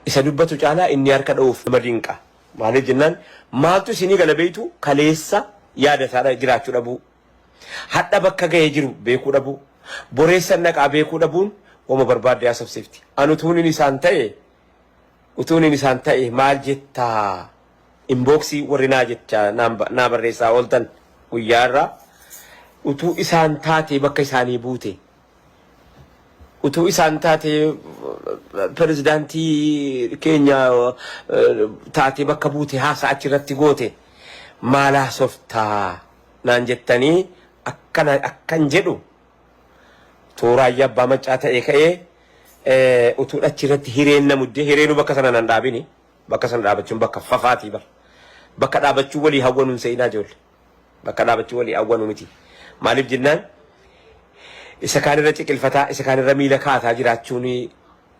isa dubbatu caalaa inni harka dha'uuf nama dinqa. Maaliif jennaan maaltu isinii galabeetu kaleessa yaadataadha jiraachuu dhabuu. Hadha bakka ga'ee jiru beekuu dhabuu. Boreessan naqaa beekuu dhabuun wama barbaadde asabsifti. An utuun isaan ta'e maal jettaa inboxii warri naa jecha naa barreessaa ooltan guyyaarraa utuu isaan taate bakka isaanii buute. Utuu isaan taate pirezidaantii keenya taate bakka buute haasa achirratti goote maalaa softaa naan jettanii akkan jedhu toorayyaa abbaa maccaa ta'e ka'ee utuu achirratti hireen namuddee hireenu bakka sana nan dhaabini bakka sana dhaabachuun bakka fafaatii bar bakka dhaabachuu walii hawwanuun seenaa ijoollee bakka dhaabachuu walii hawwanu miti maaliif jennaan isa kaanirra ciqilfataa isa kaanirra miila kaataa jiraachuun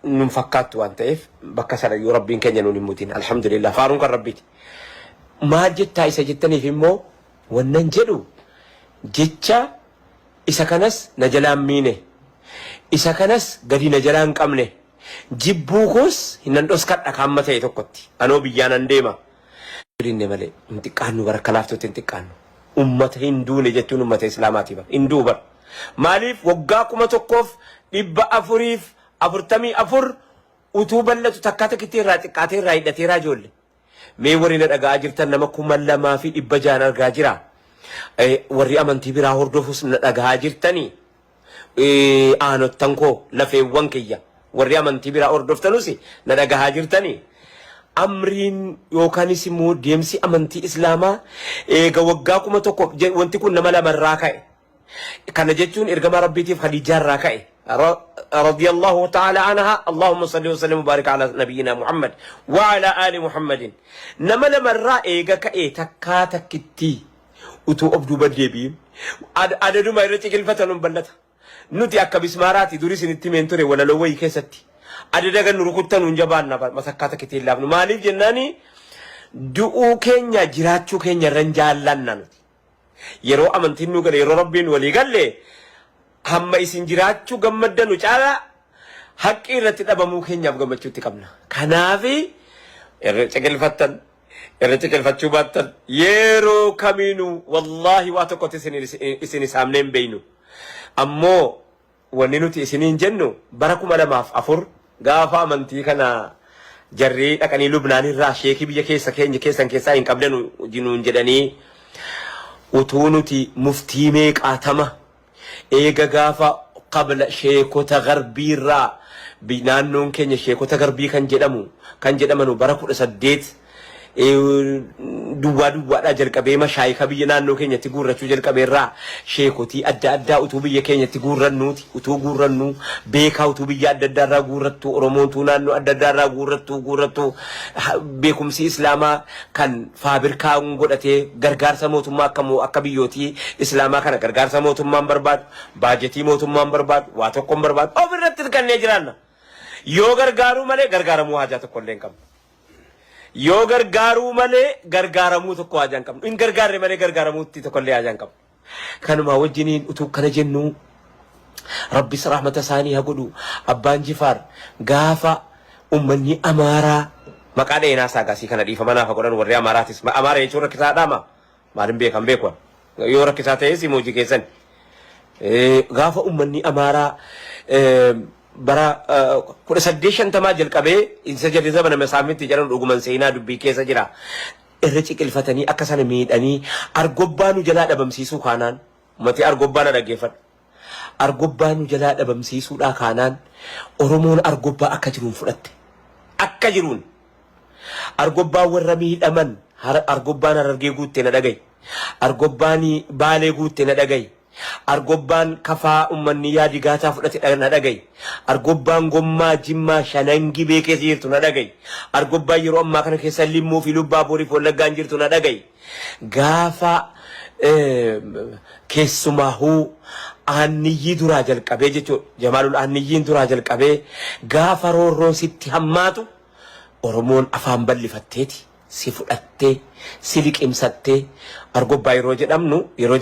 nun fakkaattu waan ta'eef bakka sana yoo rabbiin keenya nun hin mutin alhamdulillah faaruun kan rabbiiti maal jettaa isa jettaniif immoo wannan jedhu jecha isa kanas na jalaan miine isa kanas gadi na jalaan qabne jibbuu koos hinnan dhoskadha kaamma ta'e tokkotti anoo biyyaan an deema dinne malee hin xiqqaannu bara kanaaftutti hin xiqqaannu ummata hinduune jechuun ummata islaamaati bar hinduu bar maaliif waggaa 1444 utuu ballatu takkaa takkitti irraa xiqqaatee irraa hidhateeraa ijoollee mee warri na dhaga'aa jirtan nama 2600 argaa jira warri amantii biraa hordofus na dhaga'aa jirtanii aanottan koo lafeewwan kiyya warri amantii biraa hordoftanus na dhaga'aa jirtanii amriin yookaanis immoo deemsi amantii islaamaa eega waggaa 1000 wanti kun nama lamarraa ka'e كان جتون إرجما ربي تيف خديجة راكعي رضي الله تعالى عنها اللهم صل وسلم وبارك على نبينا محمد وعلى آل محمد نمل مرة إيجا كأي تكا كتي وتو أبدو بديبين عدد ما يرتك الفتن بلتها نتي أكا بسماراتي دوريس نتمين توري ولا لوي كيستي عدد أجا نركضتن ونجبان نبر مسكاتا كتير لابن مالي جناني دعو كينيا جراتشو كينيا رنجال لنن yeroo amantiin nu gale yeroo rabbiin walii galle hamma isin jiraachuu gammaddanu caala haqqi irratti dhabamuu keenyaaf gammachuutti qabna kanaaf irra ciqilfachuu baattan yeroo kamiinuu wallaahi waa tokkotti isin isaamnee hin beeynu ammoo wanni nuti isiniin jennu bara 2004 gaafa amantii kana jarrii dhaqanii lubnaanirraa sheekii biyya keessan keessaa hin qabdanu jinuun jedhanii وتونتي مفتي ميك آتما إيجا غافا قبل شيكوتا غربي را بنانون كن شيكوتا غربي كان جدمو بركو سديت دوا أجل كبيما شايكا بينانو كن يتقول رجل كبيرا شيكوتي أدى أتوبيا كن يتقول رنوتي أتوقول رنو بيكا أتوبيا أدى راغورتو أرمونتو نانو أدى راغورتو بيكم سي إسلاما كان فابركا ونقودتي غرغار سموتو ما كمو أكبيوتي إسلاما كان غرغار سموتو ما برباد باجتي موتو ما برباد واتوكم برباد أو برنتت كان نجرانا يو غرغارو مالي غرغارمو حاجاتو كلين كم yoo gargaaruu malee gargaaramuu tokko ajaan qabnu in gargaarre malee gargaaramuutti tokko illee ajaan qabnu kanuma wajjiniin utuu kana jennu rabbis rahmata isaanii haa godhu abbaan jifaar gaafa ummanni amaaraa maqaa dheenaa saagaasii kana dhiifama naaf godhan warri amaaraatis amaara jechuun rakkisaa dhaama maalin beekan beekuun yoo rakkisaa ta'es himojii keessan gaafa ummanni amaaraa bara 1850 jalqabee isa jalisa bana masaamitti jedhan dhuguman seenaa dubbii keessa jira irra ciqilfatanii akka sana miidhanii argobbaanu jalaa dhabamsiisuu kaanaan ummati argobbaana dhaggeeffadhu argobbaanu jalaa dhabamsiisuudha kaanaan oromoon argobbaa akka jiruun fudhatte akka jiruun argobbaa warra miidhaman argobbaan Harargee guutte na dhagaye argobbaani Baalee guutte na dhagaye argobbaan kafaa ummanni yaadi gaataa fudhate na dhagaye argobbaan gommaa Jimmaa Shanangi beekee jirtu na dhagaye argobbaan yeroo ammaa kana keessa Limmoo fi Lubbaa Booriif Wallaggaan jirtu na dhagaye gaafa keessumaahuu aanniyyii duraa jalqabee jechuudha Jamaalul aanniyyiin duraa jalqabee gaafa roorroon sitti hammaatu Oromoon afaan bal'ifatteeti si fudhattee si liqimsattee argobbaa yeroo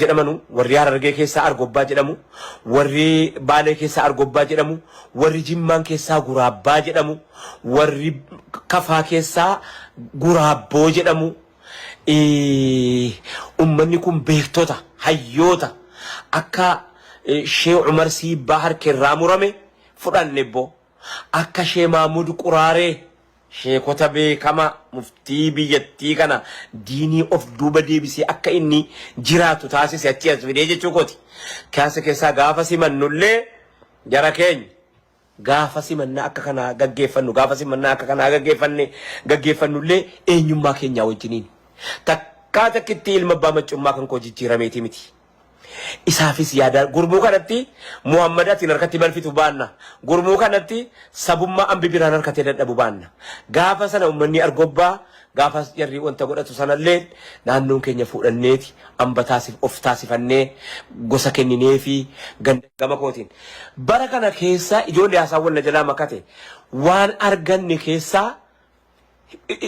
jedhamanu warri Harargee keessaa argobbaa jedhamu warri Baalee keessaa argobbaa jedhamu warri Jimmaan keessaa guraabbaa jedhamu warri Kafaa keessaa guraabboo jedhamu ummanni kun beektota hayyoota akka Sheekh Umar Siibbaa harkerraa murame fudhanne boo akka Sheekh Mahmud Quraaree sheekota beekama muftii biyyattii kana diinii of duuba deebisee akka inni jiraatu taasise achi as fidee jechuu kooti. Kaasa keessaa gaafa simannullee jara keenya gaafa simannaa akka kana gaggeeffannu gaafa simannaa akka kana gaggeeffannullee eenyummaa keenyaa wajjiniin takkaa takkitti ilma abbaa maccummaa kan koo jijjiirameeti miti. Isaafis yaada gurmuu kanatti Muhammadatiin harkatti balfitu baanna gurmuu kanatti sabummaa ambi biraan harkatti dadhabu baanna gaafa sana ummanni argobbaa gaafa jarri wanta godhatu sanallee naannoon keenya fuudhanneeti amba of taasifannee gosa kenninee fi gama kootiin bara kana keessa ijoollee haasawwan na jalaa makate waan arganne keessaa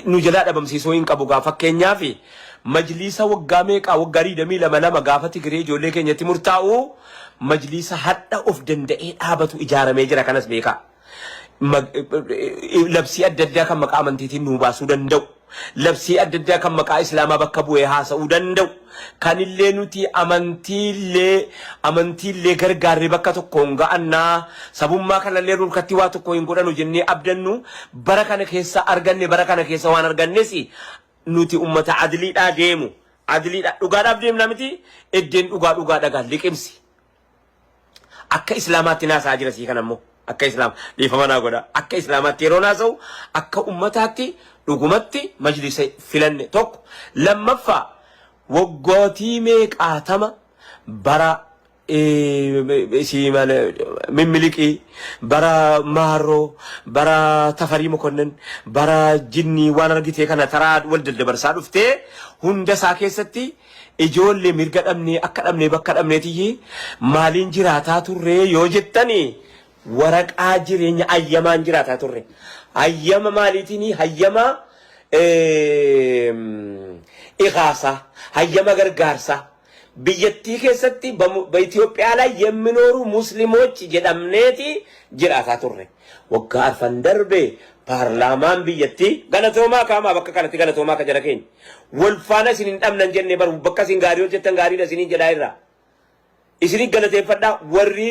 nu jalaa dhabamsiisuu hin qabu gaafa fakkeenyaaf majlisa waggaa meeqaa waggaa 22 gaafa Tigiree ijoollee keenyatti murtaa'u majlisa hadha of danda'ee dhaabatu ijaaramee jira kanas beekaa labsii adda addaa kan maqaa amantiitiin nu baasuu danda'u labsii adda addaa kan maqaa islaamaa bakka bu'ee haasa'uu danda'u kanillee nuti amantiillee gargaarree bakka tokkoon ga'annaa sabummaa kanallee nurkatti waa tokko hin godhanu jennee abdannu bara kana keessa arganne bara kana keessa waan argannes nuti ummata adliidhaa deemu adliidhaa dhugaadhaaf deemna miti eddeen dhugaa dhagaa liqimsi akka islaamaatti naasaa jira sii kanammoo akka islaam dhiifama naa godha akka islaamaatti yeroo naasa'u akka ummataatti dhugumatti majlisa filanne tokko lammaffaa waggootii meeqaatama bara Mimiliki bara Maaroo bara Tafarii Mokonnin bara Jinnii waan argitee kana taraa wal daddabarsaa dhuftee hunda isaa keessatti ijoollee mirga dhabnee akka dhabnee bakka dhabneetiyyi maaliin jiraataa turre yoo jettani waraqaa jireenya ayyamaan jiraataa turre ayyama maaliitiin hayyama iqaasa hayyama gargaarsa biyyattii keessatti በኢትዮጵያ ላይ የሚኖሩ ሙስሊሞች jedhamneeti jiraataa turre waggaa arfan darbe paarlaamaan biyyattii galatoomaa kaamaa bakka kanatti galatoomaa ka jara keenya wal faana isin hin dhabnan jenne baru bakka isin gaarii hojjettan gaariidha isin jedhaa irraa isin galateeffadhaa warri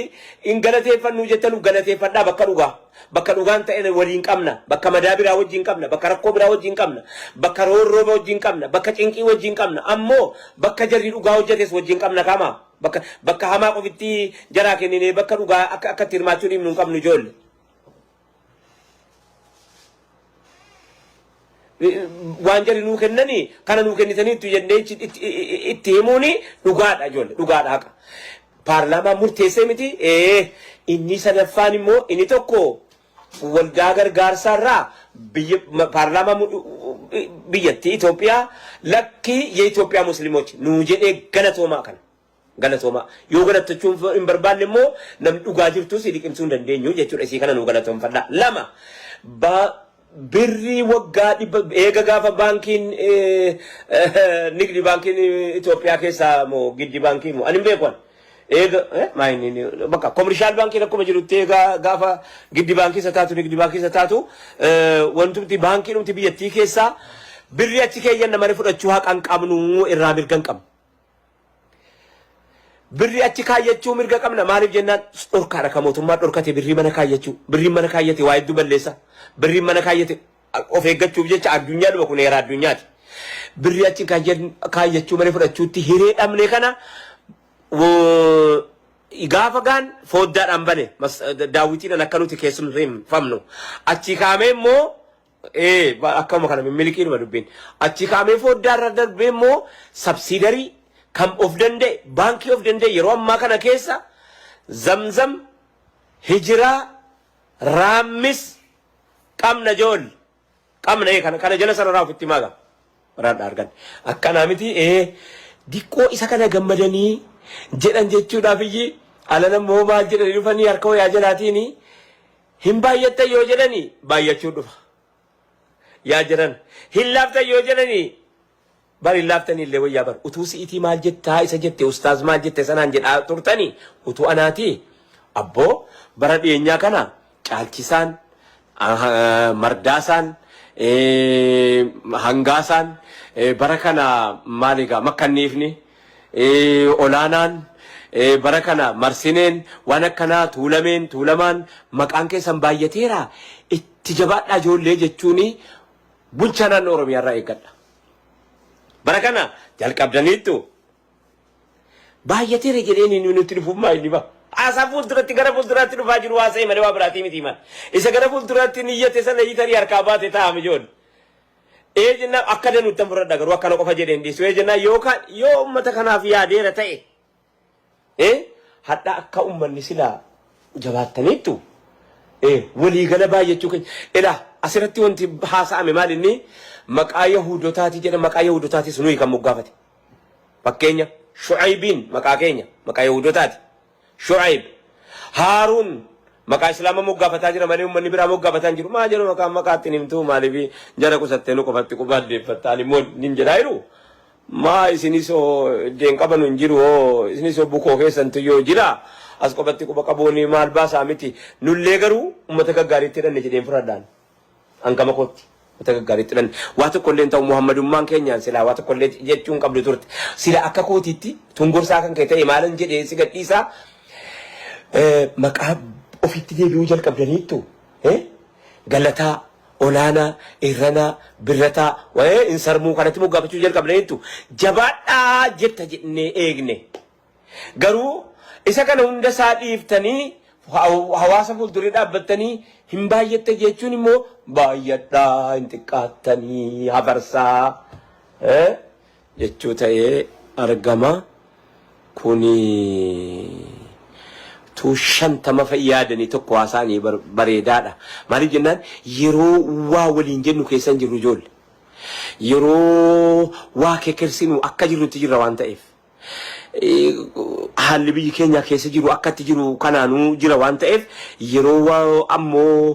in galateeffannu jettanu galateeffadhaa bakka dhugaan ta'e waliin qabna bakka madaa biraa wajjin qabna bakka rakkoo biraa wajjin qabna bakka roorrooba wajjin qabna bakka cinqii wajjin qabna ammoo bakka jarri dhugaa hojjetes wajjin qabna kama bakka hamaa qofitti jaraa kennine bakka dhugaa akka hirmaachuu dhimnu hin qabnu ijoolle waan jarri nuu kennani kana nuu kennitaniitu jennee itti himuuni dhugaadha ijoolle dhugaadha haqa paarlaamaa murteessee miti inni sadaffaan immoo inni tokko waldaa gargaarsaarraa paarlaamaa biyyattii Itoophiyaa lakkii የኢትዮጵያ ሙስሊሞች nu jedhee galatoomaa kana galatoomaa yoo galattachuun hin barbaanne immoo namni dhugaa jirtu si liqimsuu hin dandeenyu jechuudha isii kana nu galatoomfadha lama birri waggaa eega gaafa baankiin nigdi baankiin Itoophiyaa keessaa moo giddi baankiin moo ani beekwan eega maayini bakka commercial bankiin akkuma jirutti eega gaafa giddi baankii sataatu nigdi baankii sataatu wantumti baankiin umti biyyattii keessaa birri achi keeyyan namani fudhachuu haqan qabnu irraa mirgan qabna birri achi kaayyachuu mirga qabna maaliif jennaan dhorkaadha ka mootummaa dhorkate birri mana kaayyachuu birri mana kaayyate waa hedduu balleessa birri mana kaayyate of eeggachuuf jecha addunyaa dhuma kun heera addunyaati birri achi kaayyachuu mana fudhachuutti hiree dhabne kana gaafa gaan fooddaadhaan bane daawwitiidhaan akka nuti keessummaan famnu achi kaamee immoo akkuma kana miliqiinuma dubbiin achi kaamee fooddaarra darbee immoo sabsiidarii kam of danda'e baankii of danda'e yeroo ammaa kana keessa zamzam hijiraa raammis qabna jool qabna kana jala sarara ofitti maaga waraadha argan akkanaa miti diqqoo isa kana gammadanii jedhan jechuudhaaf iyyi alana moo maal jedhanii dhufanii harka wayaa jalaatiin hin baay'atta yoo jedhanii baay'achuu dhufa يا جرن هلافت يو جرني بر هلافتني اللي ويا بر وتوسي إتي مال جت هاي سجت أستاذ مال جت سنان جت ترتني وتو أناتي أبو برد ينيا كنا كالكسان مرداسان هنغاسان بركنا مالكا مكنيفني أولانان بركنا مرسينين وانا كنا تولمان مكان كي سنبايتيرا اتجابات اجول لي جچوني بلچانا نورم يارا ايقاد بركنا جالك ابدانيتو بايتيرا جريني نونو تلفو ما يلي با asa fuldurati gara fuldurati nu fajiru wasai male wa berarti miti man isa gara fuldurati niyyate sana yitari arkabate ta amjon jenna akkada nu tambura dagaru akkana qofa jedhen disu jenna yo ummata kana fi yaadera ta'e hadda akka ummanni sila jabaataniitu walii gala baay'achuu keenya ila asirratti wanti haasa'ame maal inni maqaa yahudotaati jedha maqaa yahudotaati sunuu kan moggaafate fakkeenya shu'aybiin maqaa keenya maqaa yahudotaati shu'ayb haaruun maqaa islaama moggaafataa jira malee ummanni biraa moggaafataa jiru maa jedhu maqaatti nimtuu maaliif jara qusattee nu qofatti qubaaddeeffattaan immoo nin jedhaa jiru ما إسنيسو دين قبل نجرو إسنيسو بوكو كيسن تيو جلا أسقط بتيكو بكابوني مال باس أمتي نوليغرو ومتك غاري تيرن نجدين فردان أنك ما كنت متك غاري تيرن واتو كلين تاو محمد مان كينيان سلا واتو كلين جتون قبل تورت سلا أكاكو تيتي تونغور ساكن كيتا إمالن جدي سيغت إيسا مكاب أوفيتي دي بيوجل قبل نيتو غلطا أولانا إيرانا برتا وإنسان مو كانت مو قابل تجيل قبل إنتو جبات جت جتني إغني قالوا إذا كان هندا ساليف تاني حواسا فول دريد أبتني هم بايت تجيتوني مو بايت انتقاد تاني هبرسا جتشو تاي أرقما كوني tu shantama fayyadani tokko haasani bareedaadha maaliif jennaan yeroo waa waliin jennu keessan jirru ijoollee yeroo waa kekersinu akka jirrutti jirra waan ta'eef haalli biyyi keenya keessa jiru akkatti jiru kanaanuu jira waan ta'eef yeroo waa ammoo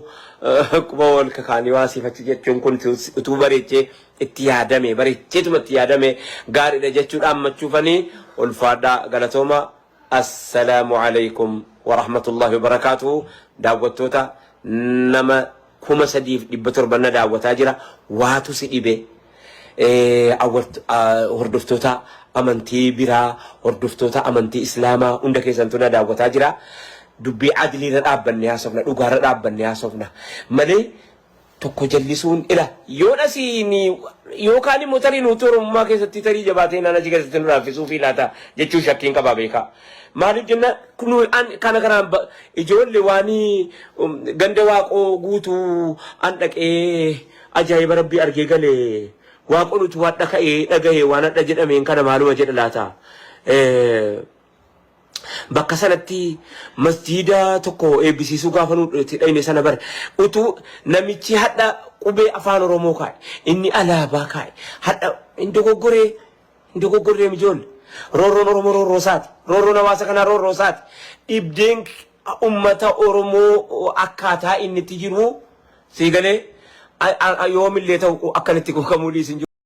quba wal kakaanii waa sifachi jechuun kun utuu bareechee itti yaadame bareecheetuma itti yaadame gaariidha jechuudha ammachuufanii ulfaadhaa galatooma assalaamu alaykum ورحمة الله وبركاته دعوتوتا نما كوما سديف دبتور بنا دعوتا جرا واتو سيبه هردفتوتا أمانتي برا هردفتوتا أمانتي إسلاما عندك إنسانتونا دعوتا جرا دبي عدلي راب النياسفنا دوغار راب النياسفنا مالي تكو جلسون إلا يونسيني يوكاني متري نوتور ما كيستي تري جباتين أنا جيكا ستنورا في سوفي لاتا جتشو شاكين كبابيكا maaliif jenna kunu an kana kana ijoollee waani ganda waaqoo guutuu an dhaqee ajaa'iba rabbii argee galee waaqonutu waan dhaka'ee dhagahee waan adda jedhameen kana maaluma jedha laata bakka sanatti masjiida tokko eebbisiisuu gaafa nu dhayne sana bar utuu namichi hadha qubee afaan oromoo kaa'e inni alaabaa kaa'e hadha inni dogoggoree mijoollee رورون أورمو روسات رورون واسا كنا روسات إبدين أمتا أورمو أكاتا إن تجيرو سيغالي يوم اللي تاو أكالتكو كمولي سنجو